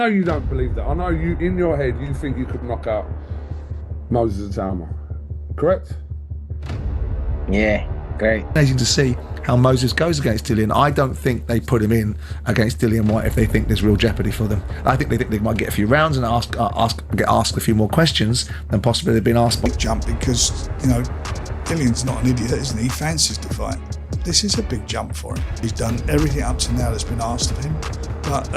I know you don't believe that. I know you, in your head, you think you could knock out Moses Itauma, correct? Yeah, great. Amazing to see how Moses goes against Dillian. I don't think they put him in against Dillian Whyte if they think there's real jeopardy for them. I think they might get a few rounds and get asked a few more questions than possibly they've been asked. Big jump because, you know, Dillian's not an idiot, isn't he? He fancies to fight. This is a big jump for him. He's done everything up to now that's been asked of him. But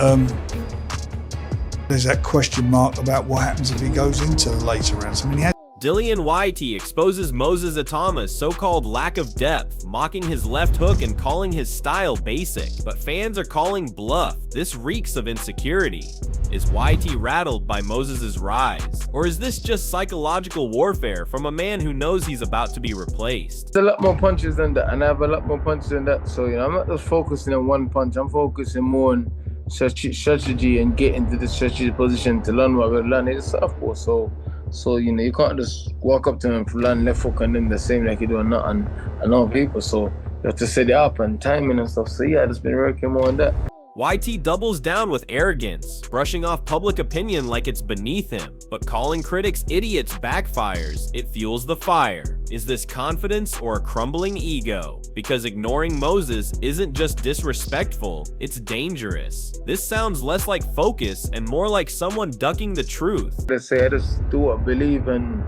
there's that question mark about what happens if he goes into the later rounds. I mean, Dillian Whyte exposes Moses Itauma's so-called lack of depth, mocking his left hook and calling his style basic. But fans are calling bluff. This reeks of insecurity. Is Whyte rattled by Moses' rise? Or is this just psychological warfare from a man who knows he's about to be replaced? There's a lot more punches than that, and I have a lot more punches than that. So, you know, I'm not just focusing on one punch. I'm focusing more on strategy and getting to the strategy position to learn what we're learning. It's softball, so you know, you can't just walk up to him and learn left hook and then the same like you do on other people. So you have to set it up and timing and stuff. So yeah, I've just been working more on that. Whyte doubles down with arrogance, brushing off public opinion like it's beneath him, but calling critics idiots backfires. It fuels the fire. Is this confidence or a crumbling ego? Because ignoring Moses isn't just disrespectful, it's dangerous. This sounds less like focus and more like someone ducking the truth. Let's say I just do what I believe, and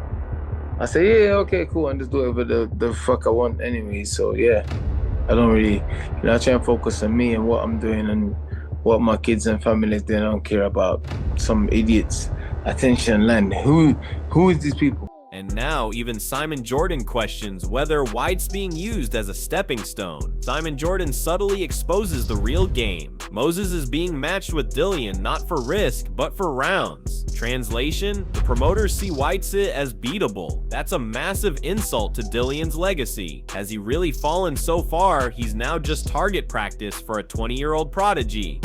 I say, yeah, okay, cool, and just do whatever the fuck I want anyway. So yeah, I don't really, you know, I try and focus on me and what I'm doing and what my kids and families doing. I don't care about some idiots' attention land. Who is these people? And now even Simon Jordan questions whether Whyte's being used as a stepping stone. Simon Jordan subtly exposes the real game. Moses is being matched with Dillian not for risk, but for rounds. Translation, the promoters see Whyte as beatable. That's a massive insult to Dillian's legacy. Has he really fallen so far, he's now just target practice for a 20-year-old prodigy.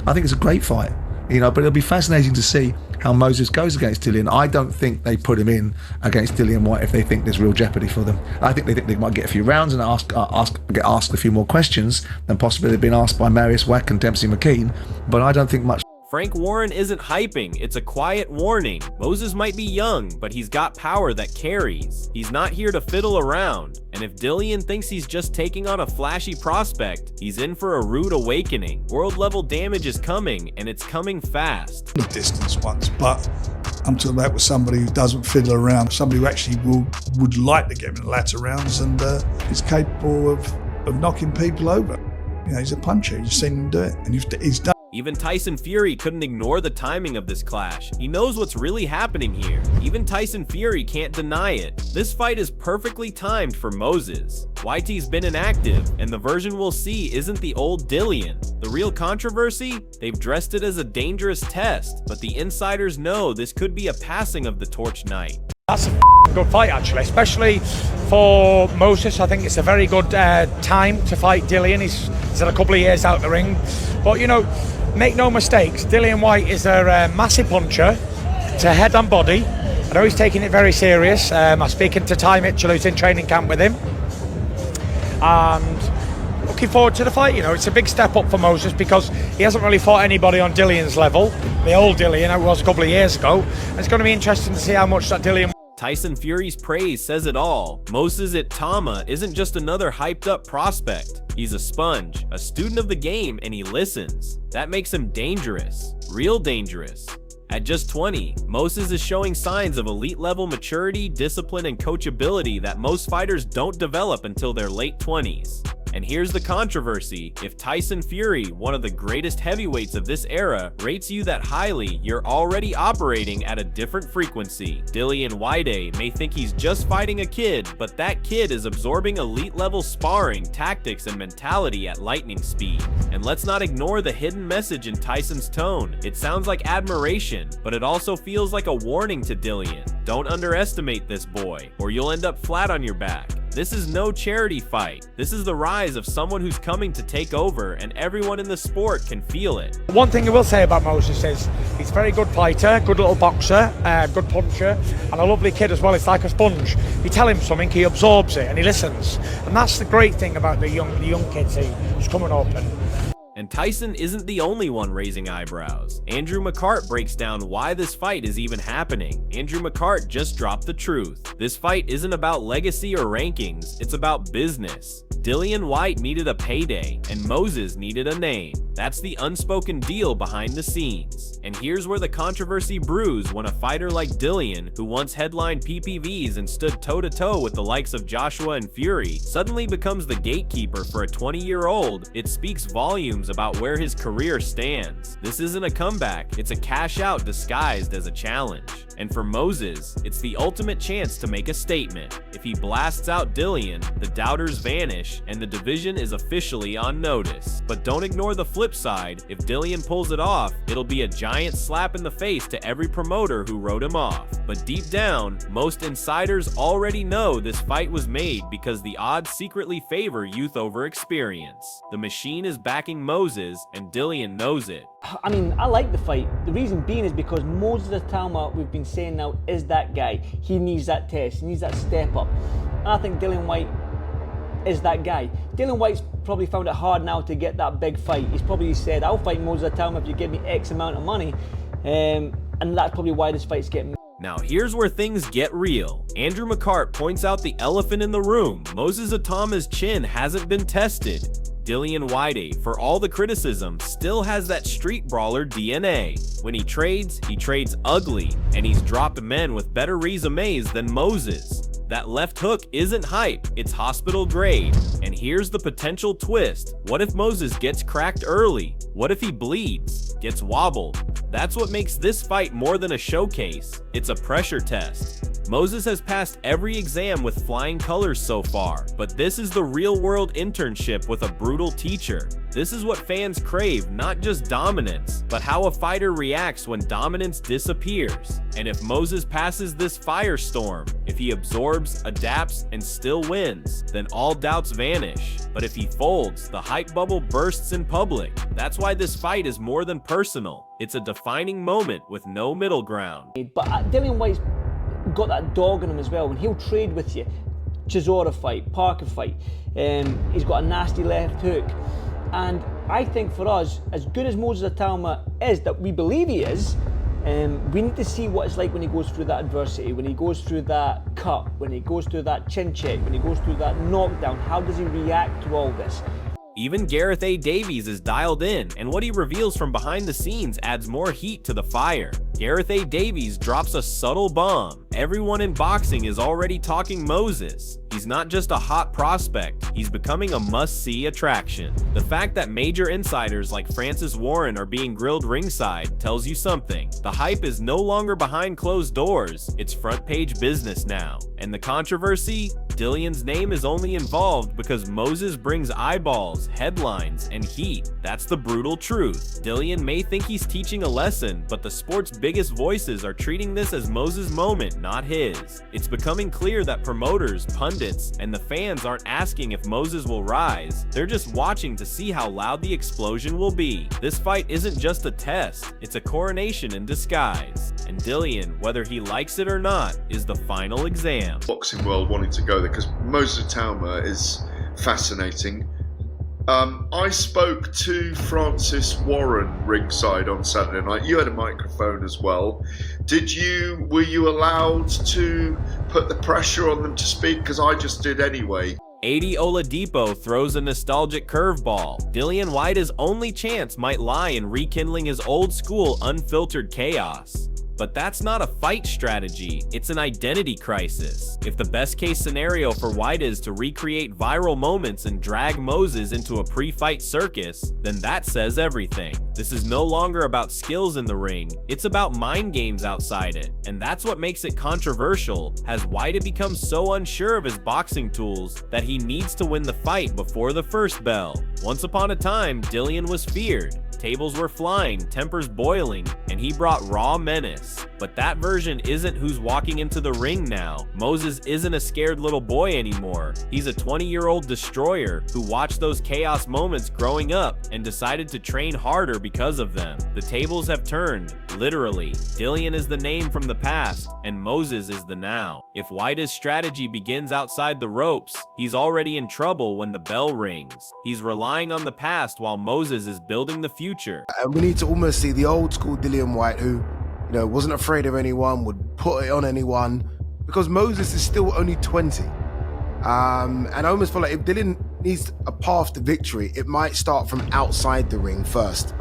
I think it's a great fight, you know, but it'll be fascinating to see how Moses goes against Dillian. I don't think they put him in against Dillian Whyte if they think there's real jeopardy for them. I think they might get a few rounds and get asked a few more questions than possibly they've been asked by Marius Wack and Dempsey McKean, but I don't think much. Frank Warren isn't hyping, it's a quiet warning. Moses might be young, but he's got power that carries. He's not here to fiddle around. And if Dillian thinks he's just taking on a flashy prospect, he's in for a rude awakening. World-level damage is coming, and it's coming fast. The distance ones, but I'm talking about with somebody who doesn't fiddle around, somebody who actually would like to get in the latter rounds and is capable of knocking people over. You know, he's a puncher. You've seen him do it, and he's done. Even Tyson Fury couldn't ignore the timing of this clash. He knows what's really happening here. Even Tyson Fury can't deny it. This fight is perfectly timed for Moses. Whyte's been inactive, and the version we'll see isn't the old Dillian. The real controversy? They've dressed it as a dangerous test, but the insiders know this could be a passing of the torch night. That's a good fight, actually, especially for Moses. I think it's a very good time to fight Dillian. He's had a couple of years out the ring. But, you know, make no mistakes, Dillian Whyte is a massive puncher to head and body. I know he's taking it very serious. I'm speaking to Ty Mitchell, who's in training camp with him. And looking forward to the fight. You know, it's a big step up for Moses because he hasn't really fought anybody on Dillian's level. The old Dillian, it was a couple of years ago. And it's going to be interesting to see how much that Dillian... Tyson Fury's praise says it all. Moses Itauma isn't just another hyped-up prospect. He's a sponge, a student of the game, and he listens. That makes him dangerous. Real dangerous. At just 20, Moses is showing signs of elite-level maturity, discipline, and coachability that most fighters don't develop until their late 20s. And here's the controversy. If Tyson Fury, one of the greatest heavyweights of this era, rates you that highly, you're already operating at a different frequency. Dillian Whyte may think he's just fighting a kid, but that kid is absorbing elite-level sparring, tactics, and mentality at lightning speed. And let's not ignore the hidden message in Tyson's tone. It sounds like admiration, but it also feels like a warning to Dillian. Don't underestimate this boy, or you'll end up flat on your back. This is no charity fight. This is the rise of someone who's coming to take over, and everyone in the sport can feel it. One thing I will say about Moses is he's a very good fighter, good little boxer, good puncher, and a lovely kid as well. It's like a sponge. You tell him something, he absorbs it, and he listens. And that's the great thing about the young kids who's coming up. And Tyson isn't the only one raising eyebrows. Andrew McCart breaks down why this fight is even happening. Andrew McCart just dropped the truth. This fight isn't about legacy or rankings, it's about business. Dillian Whyte needed a payday, and Moses needed a name. That's the unspoken deal behind the scenes. And here's where the controversy brews when a fighter like Dillian, who once headlined PPVs and stood toe-to-toe with the likes of Joshua and Fury, suddenly becomes the gatekeeper for a 20-year-old. It speaks volumes about where his career stands. This isn't a comeback, it's a cash-out disguised as a challenge. And for Moses, it's the ultimate chance to make a statement. If he blasts out Dillian, the doubters vanish, and the division is officially on notice. But don't ignore the flip side. If Dillian pulls it off, it'll be a giant slap in the face to every promoter who wrote him off. But deep down, most insiders already know this fight was made because the odds secretly favor youth over experience. The machine is backing Moses, and Dillian knows it. I mean, I like the fight. The reason being is because Moses Itauma, we've been saying now, is that guy. He needs that test, he needs that step up. And I think Dillian Whyte is that guy. Dillian Whyte's probably found it hard now to get that big fight. He's probably said, I'll fight Moses Itauma if you give me X amount of money. And that's probably why this fight's getting. Now here's where things get real. Andrew McCart points out the elephant in the room. Moses Itauma's chin hasn't been tested. Dillian Whyte, for all the criticism, still has that street brawler DNA. When he trades ugly, and he's dropped men with better resumes than Moses. That left hook isn't hype, it's hospital grade. And here's the potential twist. What if Moses gets cracked early? What if he bleeds, gets wobbled? That's what makes this fight more than a showcase. It's a pressure test. Moses has passed every exam with flying colors so far, but this is the real-world internship with a brutal teacher. This is what fans crave, not just dominance, but how a fighter reacts when dominance disappears. And if Moses passes this firestorm, if he absorbs, adapts, and still wins, then all doubts vanish. But if he folds, the hype bubble bursts in public. That's why this fight is more than personal. It's a defining moment with no middle ground. But Dillian Whyte's got that dog in him as well. When he'll trade with you, Chisora fight, Parker fight, he's got a nasty left hook. And I think for us, as good as Moses Itauma is, that we believe he is, we need to see what it's like when he goes through that adversity, when he goes through that cut, when he goes through that chin check, when he goes through that knockdown. How does he react to all this? Even Gareth A. Davies is dialed in, and what he reveals from behind the scenes adds more heat to the fire. Gareth A. Davies drops a subtle bomb. Everyone in boxing is already talking Moses. He's not just a hot prospect, he's becoming a must-see attraction. The fact that major insiders like Francis Warren are being grilled ringside tells you something. The hype is no longer behind closed doors, it's front-page business now. And the controversy? Dillian's name is only involved because Moses brings eyeballs, headlines, and heat. That's the brutal truth. Dillian may think he's teaching a lesson, but the sport's biggest voices are treating this as Moses' moment, not his. It's becoming clear that promoters, pundits, and the fans aren't asking if Moses will rise. They're just watching to see how loud the explosion will be. This fight isn't just a test, it's a coronation in disguise. And Dillian, whether he likes it or not, is the final exam. Boxing world wanting to go there because Moses Itauma is fascinating. I spoke to Francis Warren ringside on Saturday night. You had a microphone as well. Were you allowed to put the pressure on them to speak? Because I just did anyway. Adi Oladipo throws a nostalgic curveball. Dillian Whyte's only chance might lie in rekindling his old school unfiltered chaos. But that's not a fight strategy, it's an identity crisis. If the best case scenario for Whyte is to recreate viral moments and drag Moses into a pre-fight circus, then that says everything. This is no longer about skills in the ring, it's about mind games outside it. And that's what makes it controversial. Has Whyte become so unsure of his boxing tools that he needs to win the fight before the first bell? Once upon a time, Dillian was feared. tables were flying, tempers boiling, and he brought raw menace. But that version isn't who's walking into the ring now. Moses isn't a scared little boy anymore. He's a 20-year-old destroyer who watched those chaos moments growing up and decided to train harder because of them. The tables have turned, literally. Dillian is the name from the past, and Moses is the now. If Whyte's strategy begins outside the ropes, he's already in trouble when the bell rings. He's relying on the past while Moses is building the future. And we need to almost see the old school Dillian Whyte who, wasn't afraid of anyone, would put it on anyone, because Moses is still only 20. And I almost feel like if Dillian needs a path to victory, it might start from outside the ring first,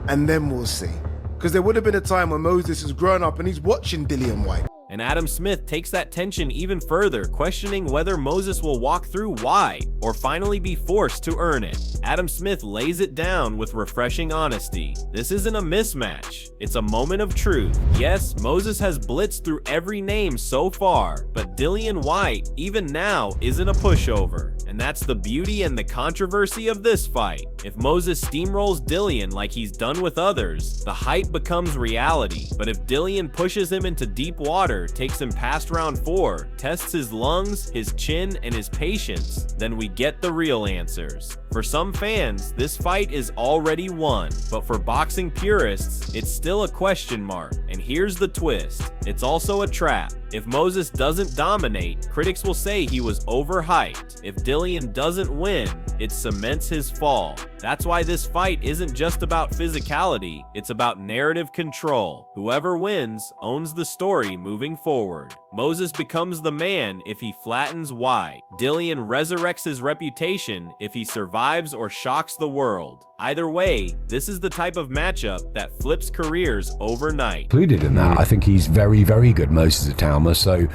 and then we'll see. Because there would have been a time when Moses has grown up and he's watching Dillian Whyte. And Adam Smith takes that tension even further, questioning whether Moses will walk through why, or finally be forced to earn it. Adam Smith lays it down with refreshing honesty. This isn't a mismatch, it's a moment of truth. Yes, Moses has blitzed through every name so far, but Dillian Whyte, even now, isn't a pushover. And that's the beauty and the controversy of this fight. If Moses steamrolls Dillian like he's done with others, the hype becomes reality. But if Dillian pushes him into deep water, takes him past round 4, tests his lungs, his chin, and his patience, then we get the real answers. For some fans, this fight is already won, but for boxing purists, it's still a question mark. And here's the twist, it's also a trap. If Moses doesn't dominate, critics will say he was overhyped. If Dillian doesn't win, it cements his fall. That's why this fight isn't just about physicality, it's about narrative control. Whoever wins owns the story moving forward. Moses becomes the man if he flattens Whyte. Dillian resurrects his reputation if he survives or shocks the world. Either way, this is the type of matchup that flips careers overnight. Included in that, I think he's very, very good, Moses Itauma. So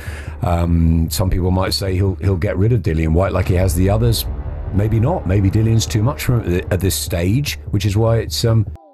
some people might say he'll get rid of Dillian Whyte like he has the others. Maybe not. Maybe Dillian's too much for him at this stage, which is why it's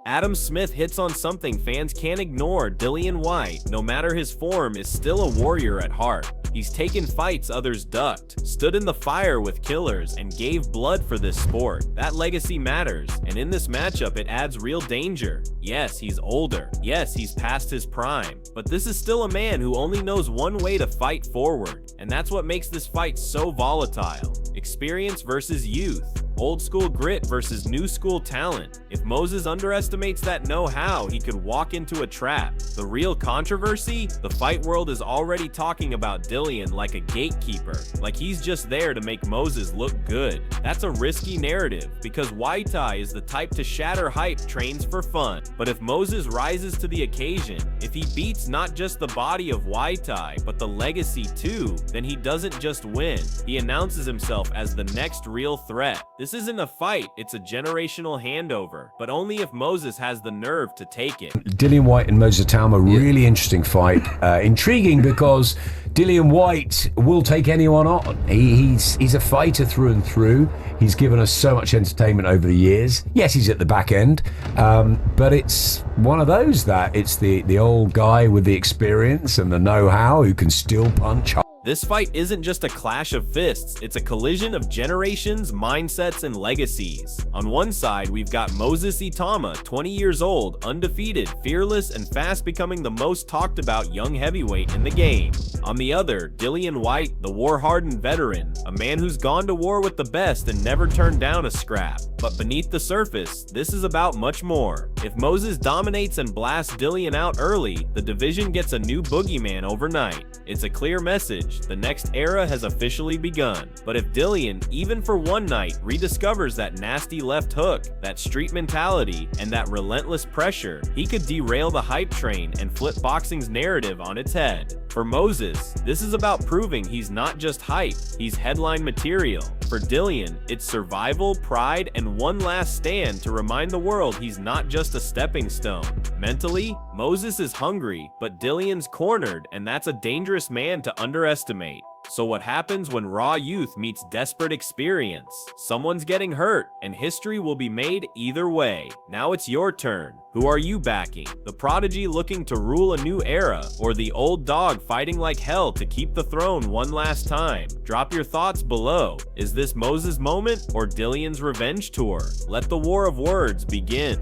Adam Smith hits on something fans can't ignore. Dillian Whyte, no matter his form, is still a warrior at heart. He's taken fights others ducked, stood in the fire with killers, and gave blood for this sport. That legacy matters, and in this matchup it adds real danger. Yes, he's older. Yes, he's past his prime. But this is still a man who only knows one way to fight forward, and that's what makes this fight so volatile. Experience versus youth. Old school grit versus new school talent. If Moses underestimates that know-how, he could walk into a trap. The real controversy? The fight world is already talking about Dillian like a gatekeeper, like he's just there to make Moses look good. That's a risky narrative, because Whyte is the type to shatter hype trains for fun. But if Moses rises to the occasion, if he beats not just the body of Whyte, but the legacy too, then he doesn't just win, he announces himself as the next real threat. This isn't a fight, it's a generational handover, but only if Moses has the nerve to take it. Dillian Whyte and Moses Itauma, really interesting fight. Intriguing because Dillian Whyte will take anyone on. He's a fighter through and through. He's given us so much entertainment over the years. Yes, he's at the back end, but it's one of those that it's the old guy with the experience and the know-how who can still punch hard. This fight isn't just a clash of fists, it's a collision of generations, mindsets, and legacies. On one side, we've got Moses Itauma, 20 years old, undefeated, fearless, and fast becoming the most talked about young heavyweight in the game. On the other, Dillian Whyte, the war-hardened veteran, a man who's gone to war with the best and never turned down a scrap. But beneath the surface, this is about much more. If Moses dominates and blasts Dillian out early, the division gets a new boogeyman overnight. It's a clear message. The next era has officially begun. But if Dillian, even for one night, rediscovers that nasty left hook, that street mentality, and that relentless pressure, he could derail the hype train and flip boxing's narrative on its head. For Moses, this is about proving he's not just hype, he's headline material. For Dillian, it's survival, pride, and one last stand to remind the world he's not just a stepping stone. Mentally, Moses is hungry, but Dillian's cornered, and that's a dangerous man to underestimate. So what happens when raw youth meets desperate experience? Someone's getting hurt, and history will be made either way. Now it's your turn. Who are you backing? The prodigy looking to rule a new era, or the old dog fighting like hell to keep the throne one last time? Drop your thoughts below. Is this Moses' moment or Dillian's revenge tour? Let the war of words begin.